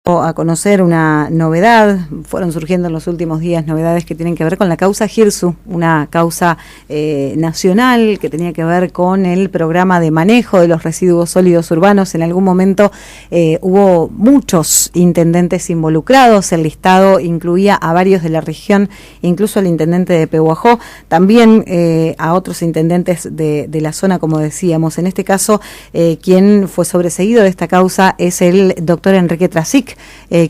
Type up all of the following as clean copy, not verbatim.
A conocer una novedad, fueron surgiendo en los últimos días novedades que tienen que ver con la causa Girsu, una causa nacional que tenía que ver con el programa de manejo de los residuos sólidos urbanos. En algún momento hubo muchos intendentes involucrados, el listado incluía a varios de la región, incluso al intendente de Pehuajó, también a otros intendentes de la zona, como decíamos. En este caso, quien fue sobreseído de esta causa es el doctor Enrique Trasic,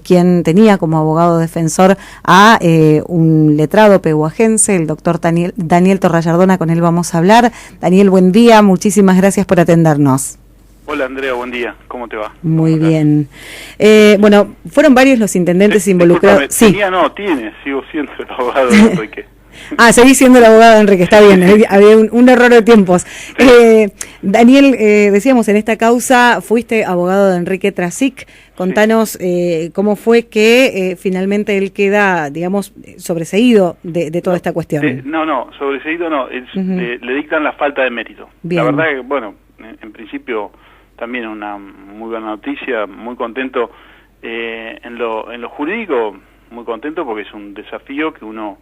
quien tenía como abogado defensor a un letrado pehuajense, el doctor Daniel Torrallardona. Con él vamos a hablar. Daniel, buen día, muchísimas gracias por atendernos. Hola Andrea, buen día, ¿cómo te va? Muy bien. Bueno, fueron varios los intendentes involucrados. Sí. Sigo siendo el abogado de Enrique. Seguís siendo el abogado de Enrique, está bien, había un error de tiempos. Daniel, decíamos, en esta causa fuiste abogado de Enrique Trasic. Contanos cómo fue que finalmente él queda, digamos, sobreseído de toda esta cuestión. Sobreseído no, le dictan la falta de mérito. Bien. La verdad que, bueno, en principio también una muy buena noticia, muy contento. En lo jurídico, muy contento porque es un desafío que uno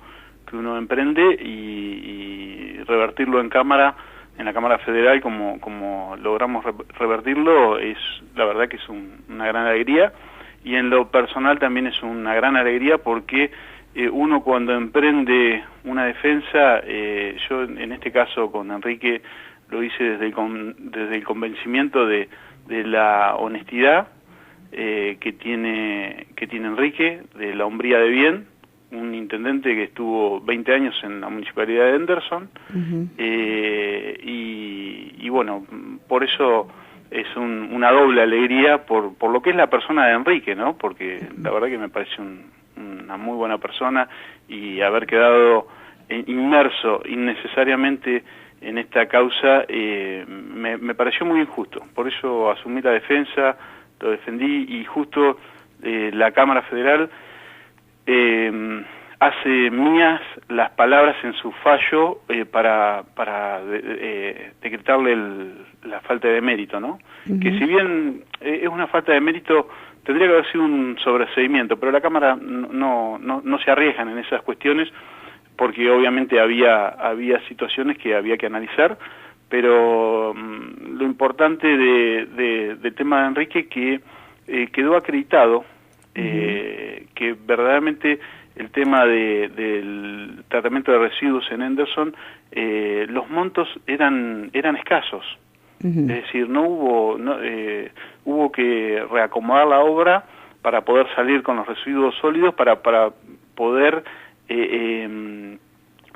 emprende y revertirlo en la Cámara Federal como logramos revertirlo, es la verdad que es una gran alegría, y en lo personal también es una gran alegría porque uno cuando emprende una defensa, yo en este caso con Enrique lo hice desde el convencimiento de la honestidad que tiene Enrique, de la hombría de bien, un intendente que estuvo 20 años en la municipalidad de Henderson. Y bueno, por eso es una doble alegría por lo que es la persona de Enrique, ¿no? Porque la verdad que me parece una muy buena persona, y haber quedado inmerso innecesariamente en esta causa me pareció muy injusto. Por eso asumí la defensa, lo defendí, y justo la Cámara Federal hace mías las palabras en su fallo para decretarle la falta de mérito, ¿no? Que si bien es una falta de mérito, tendría que haber sido un sobreseimiento, pero la Cámara no se arriesgan en esas cuestiones, porque obviamente había situaciones que había que analizar, pero lo importante del tema de Enrique que quedó acreditado que verdaderamente el tema del tratamiento de residuos en Henderson, los montos eran escasos. Es decir, hubo que reacomodar la obra para poder salir con los residuos sólidos, para poder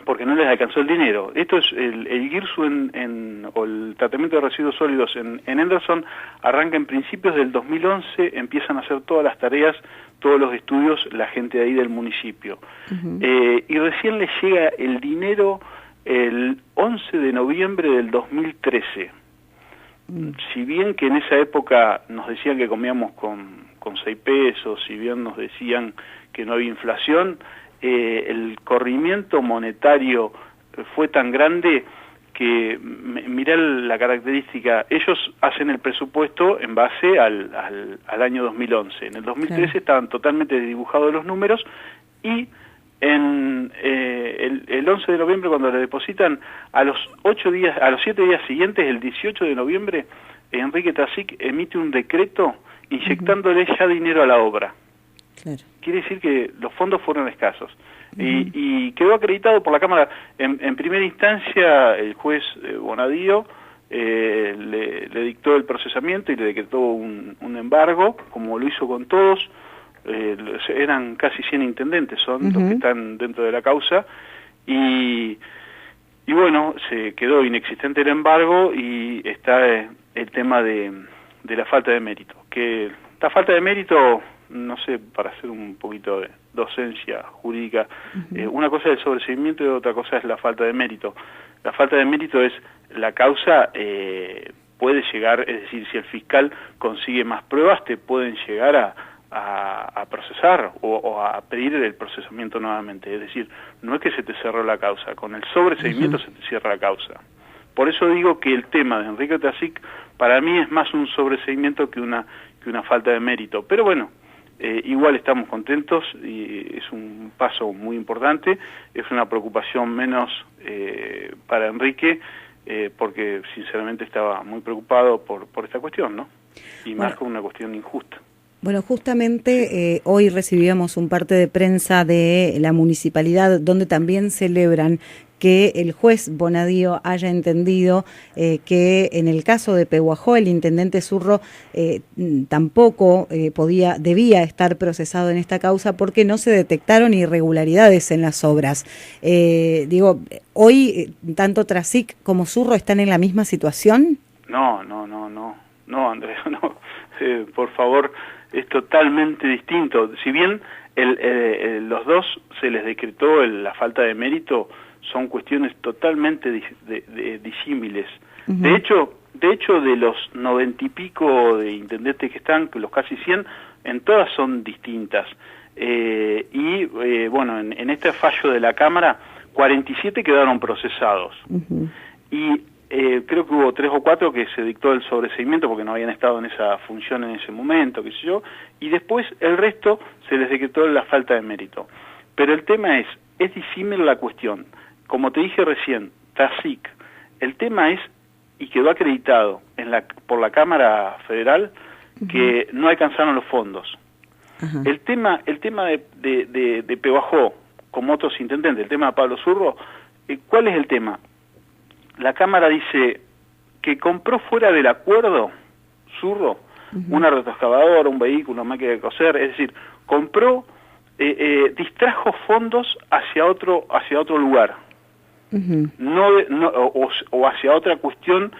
porque no les alcanzó el dinero. Esto es el Girsu o el tratamiento de residuos sólidos en Henderson arranca en principios del 2011, empiezan a hacer todas las tareas, todos los estudios, la gente de ahí del municipio. Y recién les llega el dinero el 11 de noviembre del 2013. Si bien que en esa época nos decían que comíamos con 6 pesos, si bien nos decían que no había inflación, el corrimiento monetario fue tan grande que, mirá la característica, ellos hacen el presupuesto en base al año 2011. En el 2013 estaban totalmente dibujados los números, y el 11 de noviembre, cuando le depositan, a los 7 días siguientes, el 18 de noviembre, Enrique Trasic emite un decreto inyectándole ya dinero a la obra. Claro. Quiere decir que los fondos fueron escasos. Y quedó acreditado por la Cámara. En primera instancia, el juez Bonadío le dictó el procesamiento y le decretó un embargo, como lo hizo con todos. Eran casi 100 intendentes, son los que están dentro de la causa. Y bueno, se quedó inexistente el embargo, y está el tema de la falta de mérito. Que la falta de mérito, no sé, para hacer un poquito de docencia jurídica, una cosa es el sobreseimiento y otra cosa es la falta de mérito. La falta de mérito es la causa, puede llegar, es decir, si el fiscal consigue más pruebas, te pueden llegar a procesar o a pedir el procesamiento nuevamente. Es decir, no es que se te cerró la causa, con el sobreseimiento se te cierra la causa. Por eso digo que el tema de Enrique Trasic para mí es más un sobreseimiento que una falta de mérito. Pero bueno, igual estamos contentos y es un paso muy importante, es una preocupación menos para Enrique, porque sinceramente estaba muy preocupado por esta cuestión, ¿no? Y más con una cuestión injusta. Bueno, justamente hoy recibíamos un parte de prensa de la municipalidad donde también celebran que el juez Bonadío haya entendido que en el caso de Pehuajó el intendente Zurro tampoco debía estar procesado en esta causa porque no se detectaron irregularidades en las obras. Hoy tanto Trasic como Zurro están en la misma situación. No, Andrea, no. Por favor, es totalmente distinto. Si bien los dos se les decretó la falta de mérito, son cuestiones totalmente disímiles. Uh-huh. De hecho, de los 90 y pico de intendentes que están, los casi 100, en todas son distintas. Bueno, en este fallo de la Cámara, 47 quedaron procesados. Uh-huh. Y creo que hubo 3 o 4 que se dictó el sobreseimiento porque no habían estado en esa función en ese momento, qué sé yo, y después el resto se les decretó la falta de mérito. Pero el tema es disímil la cuestión. Como te dije recién, Trasic, el tema es, y quedó acreditado por la Cámara Federal, uh-huh, que no alcanzaron los fondos. Uh-huh. El tema de Pehuajó, como otros intendentes, el tema de Pablo Zurro, ¿cuál es el tema? La Cámara dice que compró fuera del acuerdo, Zurro, uh-huh, una retroexcavadora, un vehículo, una máquina de coser, es decir, compró, distrajo fondos hacia otro lugar, uh-huh, o hacia otra cuestión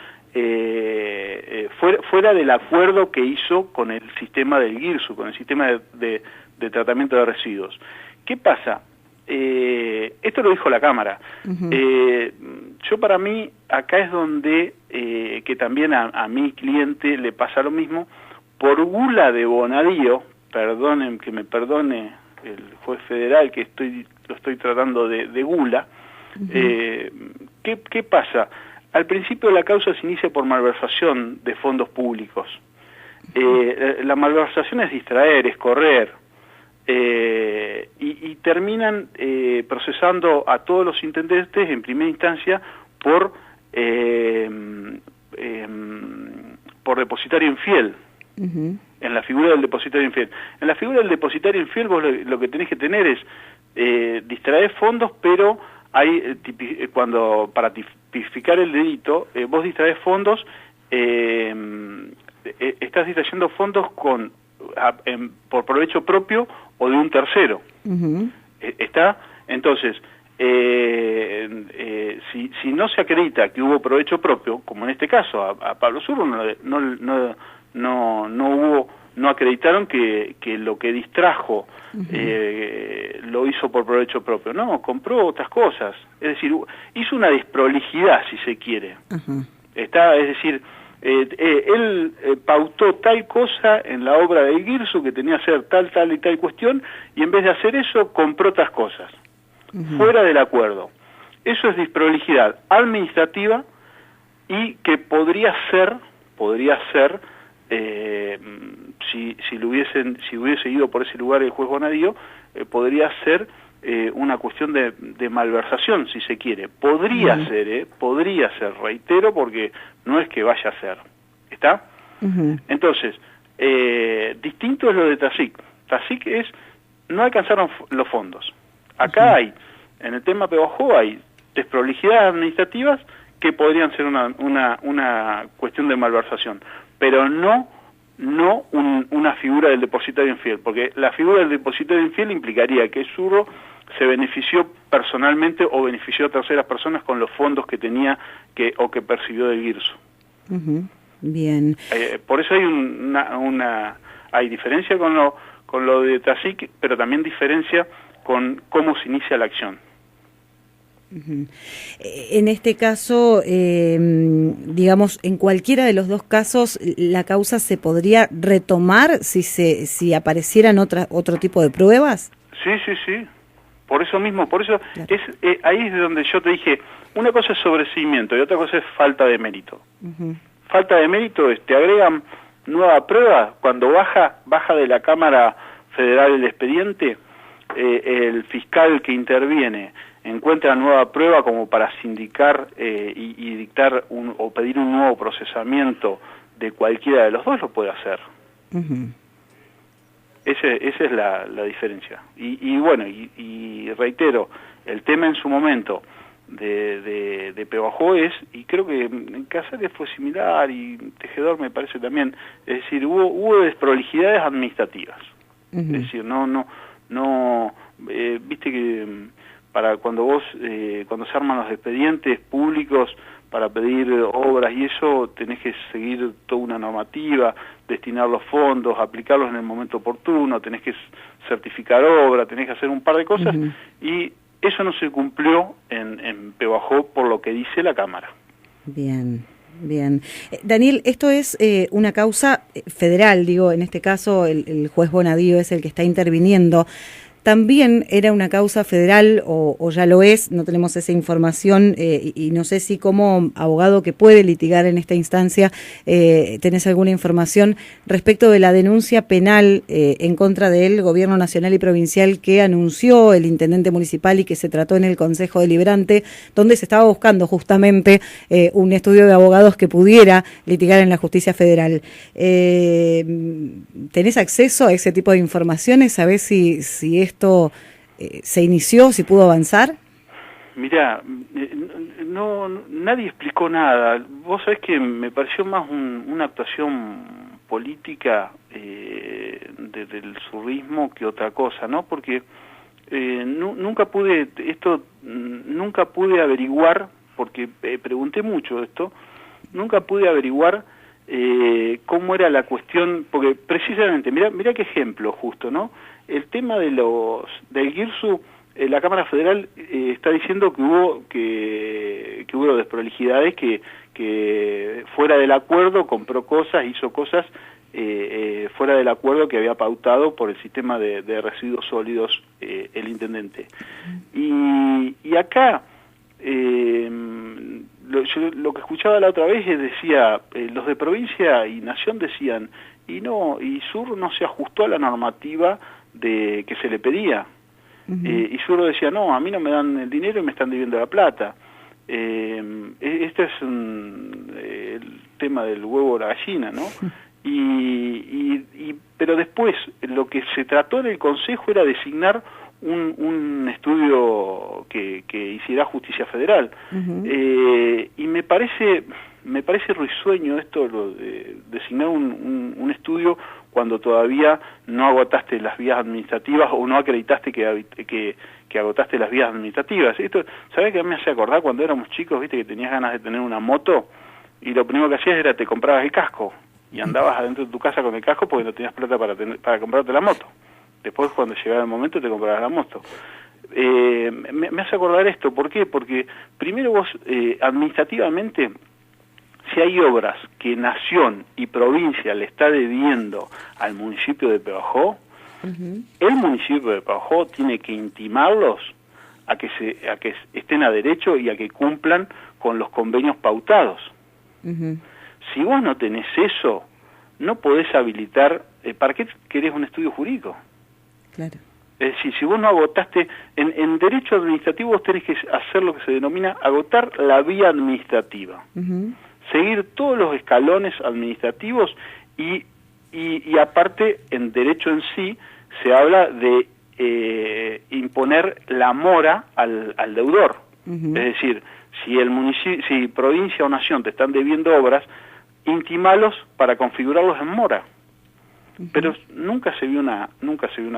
fuera del acuerdo que hizo con el sistema del GIRSU, con el sistema de tratamiento de residuos. ¿Qué pasa? Esto lo dijo la Cámara. Uh-huh. Yo para mí, acá es donde, que también a mi cliente le pasa lo mismo, por gula de Bonadío, que me perdone el juez federal que lo estoy tratando de gula. Uh-huh. ¿Qué pasa? Al principio la causa se inicia por malversación de fondos públicos. La malversación es distraer, es correr. Y terminan procesando a todos los intendentes en primera instancia por depositario infiel. Uh-huh. En la figura del depositario infiel. En la figura del depositario infiel vos lo que tenés que tener es distraer fondos, pero hay para tipificar el delito, vos distraes fondos, estás distrayendo fondos por provecho propio o de un tercero. Uh-huh. ¿Está? Entonces, si no se acredita que hubo provecho propio, como en este caso a Pablo Zurro, no acreditaron que lo que distrajo, uh-huh, lo hizo por provecho propio. No, compró otras cosas. Es decir, hizo una desprolijidad, si se quiere. Uh-huh. Es decir, él pautó tal cosa en la obra del GIRSU que tenía que hacer tal y tal cuestión, y en vez de hacer eso, compró otras cosas. Uh-huh. Fuera del acuerdo. Eso es desprolijidad administrativa y que podría ser si hubiese ido por ese lugar el juez Bonadío, podría ser una cuestión de malversación, si se quiere. Podría ser, reitero, porque no es que vaya a ser. ¿Está? Uh-huh. Entonces, distinto es lo de Trasic. Trasic no alcanzaron los fondos. Acá, uh-huh, hay, en el tema Pehuajó, hay desprolijidades administrativas que podrían ser una cuestión de malversación, pero no una figura del depositario infiel, porque la figura del depositario infiel implicaría que Zurro se benefició personalmente o benefició a terceras personas con los fondos que tenía o que percibió del GIRSU. Uh-huh. Bien. Por eso hay diferencia con lo de Trasic, pero también diferencia con cómo se inicia la acción. Uh-huh. En este caso, digamos, en cualquiera de los dos casos, la causa se podría retomar si aparecieran otro tipo de pruebas. Sí. Por eso, claro. Ahí es donde yo te dije, una cosa es sobreseimiento y otra cosa es falta de mérito. Uh-huh. Falta de mérito es, te agregan nueva prueba cuando baja de la Cámara federal el expediente, el fiscal que interviene encuentra nueva prueba como para sindicar y dictar o pedir un nuevo procesamiento de cualquiera de los dos, lo puede hacer. Esa es la diferencia. Y bueno, y reitero, el tema en su momento de Pehuajó es, y creo que en Casares fue similar, y Tejedor me parece también, es decir, hubo desprolijidades administrativas. Es decir, viste que para cuando se arman los expedientes públicos para pedir obras y eso, tenés que seguir toda una normativa, destinar los fondos, aplicarlos en el momento oportuno, tenés que certificar obra, tenés que hacer un par de cosas, y eso no se cumplió en Pehuajó por lo que dice la Cámara. Bien. Bien. Daniel, esto es una causa federal, digo, en este caso el juez Bonadío es el que está interviniendo. ¿También era una causa federal o ya lo es? No tenemos esa información y no sé si como abogado que puede litigar en esta instancia tenés alguna información respecto de la denuncia penal en contra del gobierno nacional y provincial que anunció el intendente municipal y que se trató en el Consejo Deliberante, donde se estaba buscando justamente un estudio de abogados que pudiera litigar en la justicia federal. ¿Tenés acceso a ese tipo de informaciones? ¿Sabés si esto se inició, si pudo avanzar? Mirá, nadie explicó nada. Vos sabés que me pareció más una actuación política del surrismo que otra cosa, ¿no? Porque nunca pude averiguar, porque pregunté mucho esto, nunca pude averiguar cómo era la cuestión, porque precisamente, mirá qué ejemplo justo, ¿no? El tema del GIRSU, la Cámara Federal está diciendo que hubo desprolijidades, que fuera del acuerdo compró cosas, hizo cosas fuera del acuerdo que había pautado por el sistema de residuos sólidos el intendente. Y acá lo que escuchaba la otra vez decía, los de provincia y nación decían, y Sur no se ajustó a la normativa que se le pedía. Y Sur decía, no, a mí no me dan el dinero y me están debiendo la plata. Este es el tema del huevo o la gallina, ¿no? Pero después lo que se trató en el Consejo era designar un estudio que hiciera justicia federal. Y me parece risueño esto, lo de designar un estudio cuando todavía no agotaste las vías administrativas o no acreditaste que agotaste las vías administrativas. Esto, ¿sabés qué me hace acordar cuando éramos chicos, viste, que tenías ganas de tener una moto y lo primero que hacías era te comprabas el casco y andabas adentro de tu casa con el casco porque no tenías plata para comprarte la moto? Después, cuando llegaba el momento, te comprabas la moto. Me hace acordar esto. ¿Por qué? Porque primero vos, administrativamente, si hay obras que Nación y provincia le está debiendo al municipio de Pehuajó, el municipio de Pehuajó tiene que intimarlos a que estén a derecho y a que cumplan con los convenios pautados. Si vos no tenés eso, no podés habilitar. ¿Para qué querés un estudio jurídico? Claro. Es decir, si vos no agotaste, en derecho administrativo vos tenés que hacer lo que se denomina agotar la vía administrativa. Seguir todos los escalones administrativos y aparte, en derecho en sí, se habla de imponer la mora al deudor. Es decir, si provincia o nación te están debiendo obras, intimalos para configurarlos en mora. Pero nunca se vio una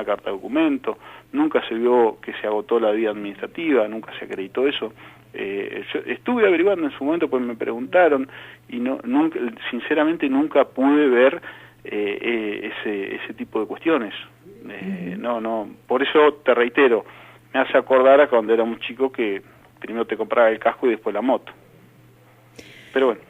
carta de documento, nunca se vio que se agotó la vía administrativa, nunca se acreditó eso. Yo estuve averiguando en su momento, pues me preguntaron y sinceramente nunca pude ver ese tipo de cuestiones. Por eso te reitero, me hace acordar a cuando éramos chicos que primero te compraba el casco y después la moto. Pero bueno.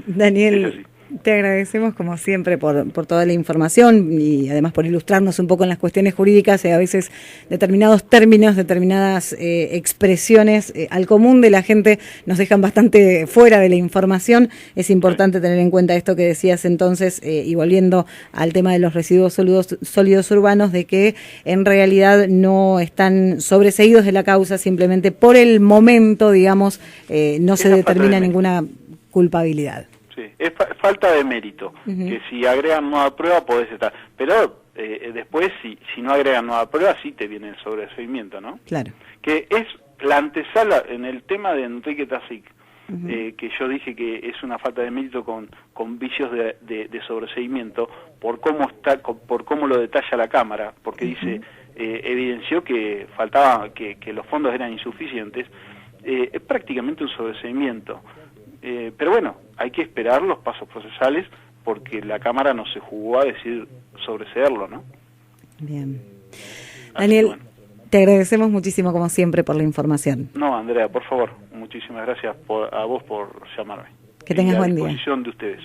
Daniel, Te agradecemos como siempre por toda la información y además por ilustrarnos un poco en las cuestiones jurídicas y a veces determinados términos, determinadas expresiones al común de la gente nos dejan bastante fuera de la información. Es importante tener en cuenta esto que decías entonces y volviendo al tema de los residuos sólidos urbanos, de que en realidad no están sobreseídos de la causa, simplemente por el momento, digamos, no se determina ninguna culpabilidad. Sí, es falta de mérito, que si agregan nueva prueba podés estar, pero después si no agregan nueva prueba sí te viene el sobreseimiento, ¿no? Claro. Que es la antesala en el tema de Enrique Tasic, que yo dije que es una falta de mérito con vicios de sobreseimiento por cómo lo detalla la Cámara, porque dice, evidenció que faltaba, que los fondos eran insuficientes, es prácticamente un sobreseimiento. Pero bueno, hay que esperar los pasos procesales porque la Cámara no se jugó a decir sobreseerlo, ¿no? Bien. Daniel, bueno, te agradecemos muchísimo como siempre por la información. No, Andrea, por favor, muchísimas gracias a vos por llamarme. Que tengas buen día. A disposición de ustedes.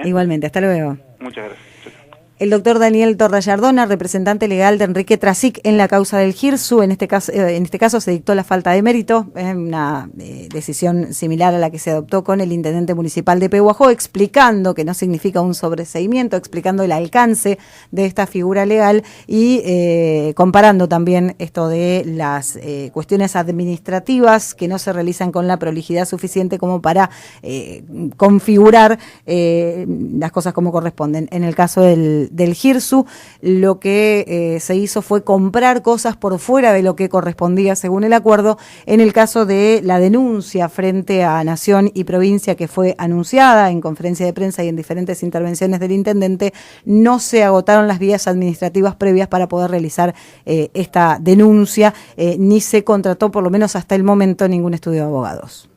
Igualmente, hasta luego. Muchas gracias. El doctor Daniel Torrallardona, representante legal de Enrique Tasic en la causa del GIRSU. En este caso se dictó la falta de mérito, una decisión similar a la que se adoptó con el intendente municipal de Pehuajó, explicando que no significa un sobreseimiento, explicando el alcance de esta figura legal y comparando también esto de las cuestiones administrativas que no se realizan con la prolijidad suficiente como para configurar las cosas como corresponden. En el caso del GIRSU, lo que se hizo fue comprar cosas por fuera de lo que correspondía según el acuerdo. En el caso de la denuncia frente a Nación y Provincia, que fue anunciada en conferencia de prensa y en diferentes intervenciones del intendente, no se agotaron las vías administrativas previas para poder realizar esta denuncia, ni se contrató, por lo menos hasta el momento, ningún estudio de abogados.